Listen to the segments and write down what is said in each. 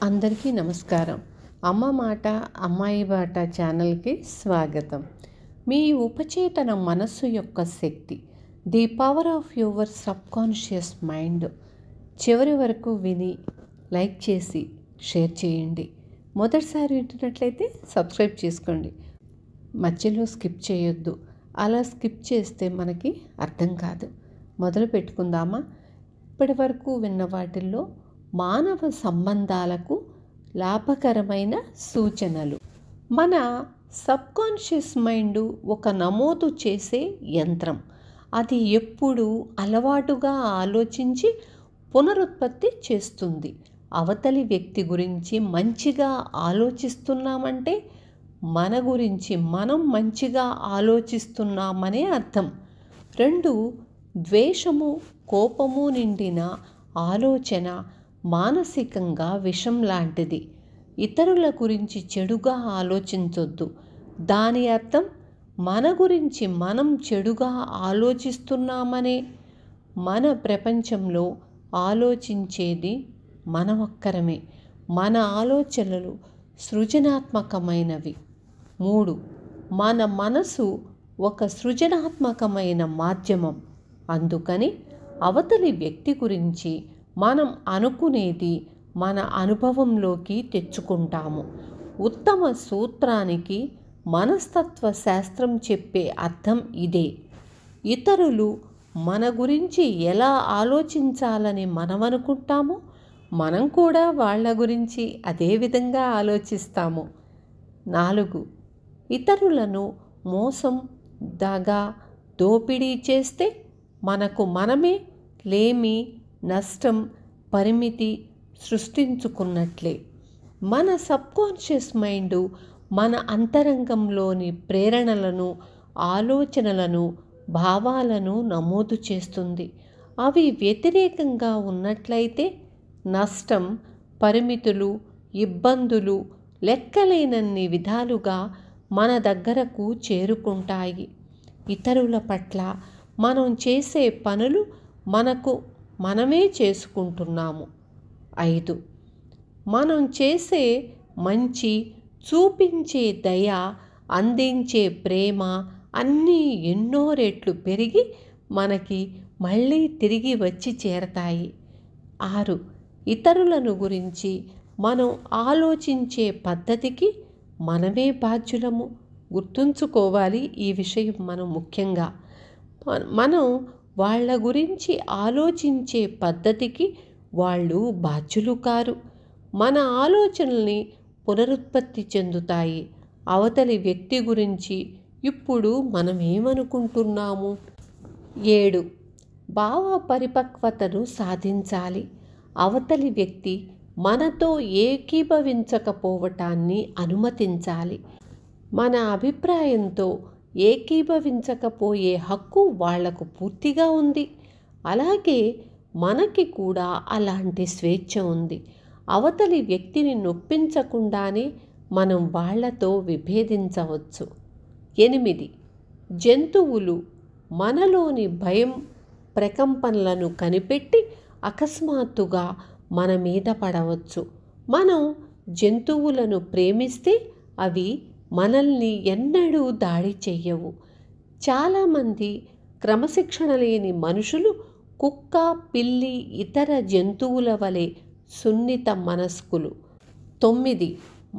అందరికీ నమస్కారం. అమ్మ మాట అమ్మాయి బాట ఛానల్కి స్వాగతం. మీ ఉపచేతన మనస్సు యొక్క శక్తి, the power of your subconscious mind. చివరి వరకు విని లైక్ చేసి షేర్ చేయండి. మొదటిసారి వింటున్నట్లయితే సబ్స్క్రైబ్ చేసుకోండి. మధ్యలో స్కిప్ చేయొద్దు. అలా స్కిప్ చేస్తే మనకి అర్థం కాదు. మొదలు పెట్టుకుందామా? ఇప్పటి వరకు విన్న వాటిల్లో మానవ సంబంధాలకు లాభకరమైన సూచనలు. మన సబ్కాన్షియస్ మైండ్ ఒక నమోదు చేసే యంత్రం. అది ఎప్పుడు అలవాటుగా ఆలోచించి పునరుత్పత్తి చేస్తుంది. అవతలి వ్యక్తి గురించి మంచిగా ఆలోచిస్తున్నామంటే మన గురించి మనం మంచిగా ఆలోచిస్తున్నామనే అర్థం. 2, ద్వేషము, కోపము నిండిన ఆలోచన మానసికంగా విషం లాంటిది. ఇతరుల గురించి చెడుగా ఆలోచించొద్దు. దాని అర్థం మన గురించి మనం చెడుగా ఆలోచిస్తున్నామనే. మన ప్రపంచంలో ఆలోచించేది మన ఒక్కరమే. మన ఆలోచనలు సృజనాత్మకమైనవి. 3, మన మనసు ఒక సృజనాత్మకమైన మాధ్యమం. అందుకని అవతలి వ్యక్తి గురించి మనం అనుకునేది మన అనుభవంలోకి తెచ్చుకుంటాము. ఉత్తమ సూత్రానికి మనస్తత్వ శాస్త్రం చెప్పే అర్థం ఇదే. ఇతరులు మన గురించి ఎలా ఆలోచించాలని మనం అనుకుంటామో మనం కూడా వాళ్ళ గురించి అదే విధంగా ఆలోచిస్తాము. 4, ఇతరులను మోసం, దగా, దోపిడీ చేస్తే మనకు మనమే లేమి, నష్టం, పరిమితి సృష్టించుకున్నట్లే. మన సబ్కాన్షియస్ మైండ్ మన అంతరంగంలోని ప్రేరణలను, ఆలోచనలను, భావాలను నమోదు చేస్తుంది. అవి వ్యతిరేకంగా ఉన్నట్లయితే నష్టం, పరిమితులు, ఇబ్బందులు లెక్కలేనన్ని విధాలుగా మన దగ్గరకు చేరుకుంటాయి. ఇతరుల పట్ల మనం చేసే పనులు మనకు మనమే చేసుకుంటున్నాము. 5, మనం చేసే మంచి, చూపించే దయ, అందించే ప్రేమ అన్నీ ఎన్నో రెట్లు పెరిగి మనకి మళ్ళీ తిరిగి వచ్చి చేరతాయి. 6, ఇతరులను గురించి మనం ఆలోచించే పద్ధతికి మనమే బాధ్యులము. గుర్తుంచుకోవాలి ఈ విషయం. మనం ముఖ్యంగా మనం వాళ్ళ గురించి ఆలోచించే పద్ధతికి వాళ్ళు బాధ్యులు కారు. మన ఆలోచనల్ని పునరుత్పత్తి చెందుతాయి. అవతలి వ్యక్తి గురించి ఇప్పుడు మనం ఏమనుకుంటున్నాము? 7, భావ పరిపక్వతను సాధించాలి. అవతలి వ్యక్తి మనతో ఏకీభవించకపోవటాన్ని అనుమతించాలి. మన అభిప్రాయంతో ఏకీభవించకపోయే హక్కు వాళ్లకు పూర్తిగా ఉంది. అలాగే మనకి కూడా అలాంటి స్వేచ్ఛ ఉంది. అవతలి వ్యక్తిని నొప్పించకుండానే మనం వాళ్లతో విభేదించవచ్చు. 8, జంతువులు మనలోని భయం, ప్రకంపనలను కనిపెట్టి అకస్మాత్తుగా మన మీద పడవచ్చు. మనం జంతువులను ప్రేమిస్తే అవి మనల్ని ఎన్నడూ దాడి చెయ్యవు. చాలామంది క్రమశిక్షణ లేని మనుషులు కుక్క, పిల్లి, ఇతర జంతువుల వలె సున్నిత మనస్కులు. 9,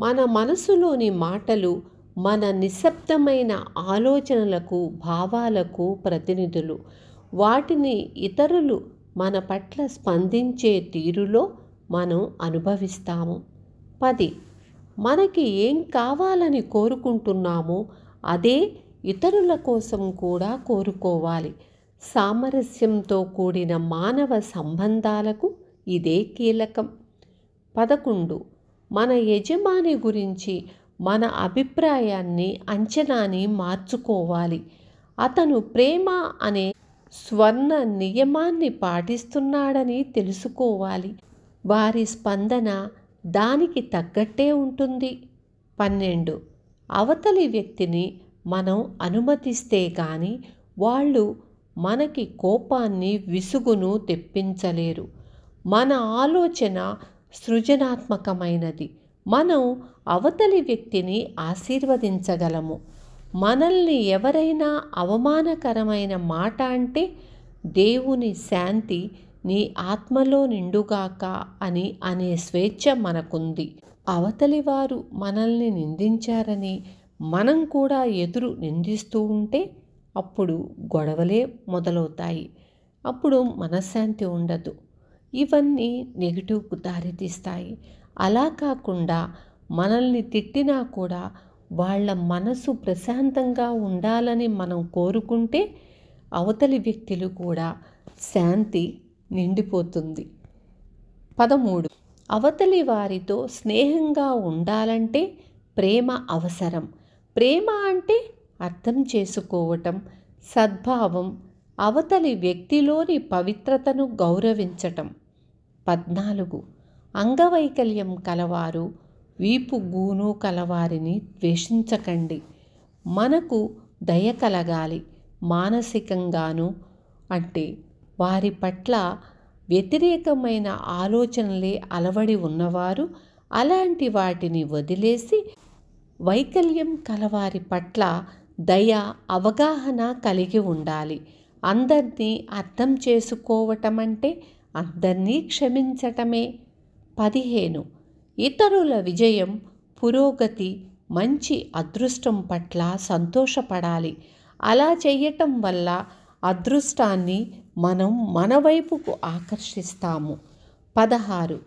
మన మనసులోని మాటలు మన నిశ్శబ్దమైన ఆలోచనలకు, భావాలకు ప్రతినిధులు. వాటిని ఇతరులు మన పట్ల స్పందించే తీరులో మనం అనుభవిస్తాము. 10, మనకి ఏం కావాలని కోరుకుంటున్నామో అదే ఇతరుల కోసం కూడా కోరుకోవాలి. సామరస్యంతో కూడిన మానవ సంబంధాలకు ఇదే కీలకం. 11, మన యజమాని గురించి మన అభిప్రాయాన్ని, అంచనాని మార్చుకోవాలి. అతను ప్రేమ అనే స్వర్ణ నియమాన్ని పాటిస్తున్నాడని తెలుసుకోవాలి. వారి స్పందన దానికి తగ్గట్టే ఉంటుంది. 12, అవతలి వ్యక్తిని మనం అనుమతిస్తే గాని వాళ్ళు మనకి కోపాన్ని, విసుగును తెప్పించలేరు. మన ఆలోచన సృజనాత్మకమైనది. మనం అవతలి వ్యక్తిని ఆశీర్వదించగలము. మనల్ని ఎవరైనా అవమానకరమైన మాట అంటే, దేవుని శాంతి నీ ఆత్మలో నిండుగాక అని అనే స్వేచ్ఛ మనకుంది. అవతలి వారు మనల్ని నిందించారని మనం కూడా ఎదురు నిందిస్తూ ఉంటే అప్పుడు గొడవలే మొదలవుతాయి. అప్పుడు మనశ్శాంతి ఉండదు. ఇవన్నీ నెగిటివ్కు దారితీస్తాయి. అలా కాకుండా మనల్ని తిట్టినా కూడా వాళ్ళ మనసు ప్రశాంతంగా ఉండాలని మనం కోరుకుంటే అవతలి వ్యక్తులు కూడా శాంతి నిండిపోతుంది. 13. అవతలి వారితో స్నేహంగా ఉండాలంటే ప్రేమ అవసరం. ప్రేమ అంటే అర్థం చేసుకోవటం, సద్భావం, అవతలి వ్యక్తిలోని పవిత్రతను గౌరవించటం. 14. అంగవైకల్యం కలవారు, వీపు గూను కలవారిని ద్వేషించకండి. మనకు దయ కలగాలి. మానసికంగాను అంటే వారి పట్ల వ్యతిరేకమైన ఆలోచనలే అలవడి ఉన్నవారు అలాంటి వాటిని వదిలేసి వైకల్యం కలవారి పట్ల దయ, అవగాహన కలిగి ఉండాలి. అందరినీ అర్థం చేసుకోవటం అంటే అందరినీ క్షమించటమే. 15. ఇతరుల విజయం, పురోగతి, మంచి అదృష్టం పట్ల సంతోషపడాలి. అలా చేయటం వల్ల అదృష్టాన్ని మనం మన వైపుకు ఆకర్షిస్తాము. 16.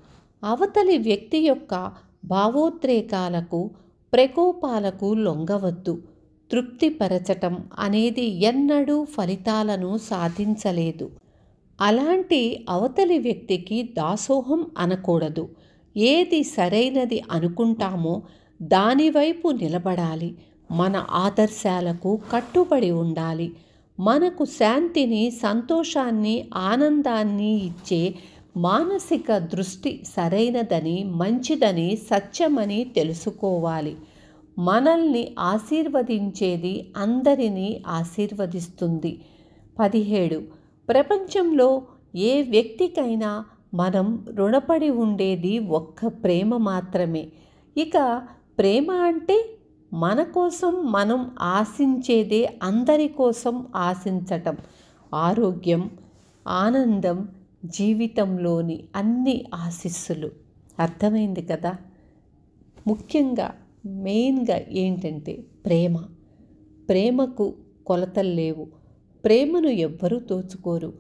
అవతలి వ్యక్తి యొక్క భావోద్రేకాలకు, ప్రకోపాలకు లొంగవద్దు. తృప్తిపరచటం అనేది ఎన్నడూ ఫలితాలను సాధించలేదు. అలాంటి అవతలి వ్యక్తికి దాసోహం అనకూడదు. ఏది సరైనది అనుకుంటామో దానివైపు నిలబడాలి. మన ఆదర్శాలకు కట్టుబడి ఉండాలి. మనకు శాంతిని, సంతోషాన్ని, ఆనందాన్ని ఇచ్చే మానసిక దృష్టి సరైనదని, మంచిదని, సత్యమని తెలుసుకోవాలి. మనల్ని ఆశీర్వదించేది అందరినీ ఆశీర్వదిస్తుంది. 17. ప్రపంచంలో ఏ వ్యక్తికైనా మనం రుణపడి ఉండేది ఒక్క ప్రేమ మాత్రమే. ఇక ప్రేమ అంటే మన కోసం మనం ఆశించేదే అందరి కోసం ఆశించటం. ఆరోగ్యం, ఆనందం, జీవితంలోని అన్ని ఆశీస్సులు. అర్థమైంది కదా? ముఖ్యంగా మెయిన్గా ఏంటంటే ప్రేమ. ప్రేమకు కొలతలు లేవు. ప్రేమను ఎవ్వరూ దోచుకోరు.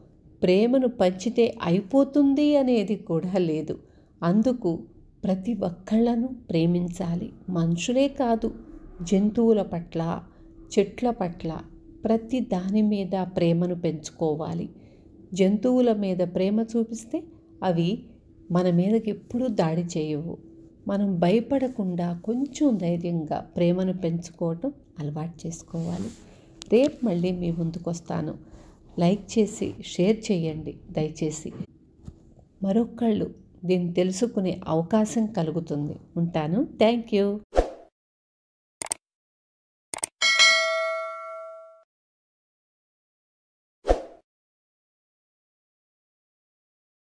ప్రేమను పంచితే అయిపోతుంది అనేది కూడా లేదు. అందుకు ప్రతి ఒక్కళ్ళను ప్రేమించాలి. మనుషులే కాదు, జంతువుల పట్ల, చెట్ల పట్ల, ప్రతి దాని మీద ప్రేమను పెంచుకోవాలి. జంతువుల మీద ప్రేమ చూపిస్తే అవి మన మీదకి ఎప్పుడూ దాడి చేయవు. మనం భయపడకుండా కొంచెం ధైర్యంగా ప్రేమను పెంచుకోవటం అలవాటు చేసుకోవాలి. రేపు మళ్ళీ మీ ముందుకు వస్తాను. లైక్ చేసి షేర్ చేయండి దయచేసి. మరొకళ్ళు దీన్ని తెలుసుకునే అవకాశం కలుగుతుంది. ఉంటాను. Thank you.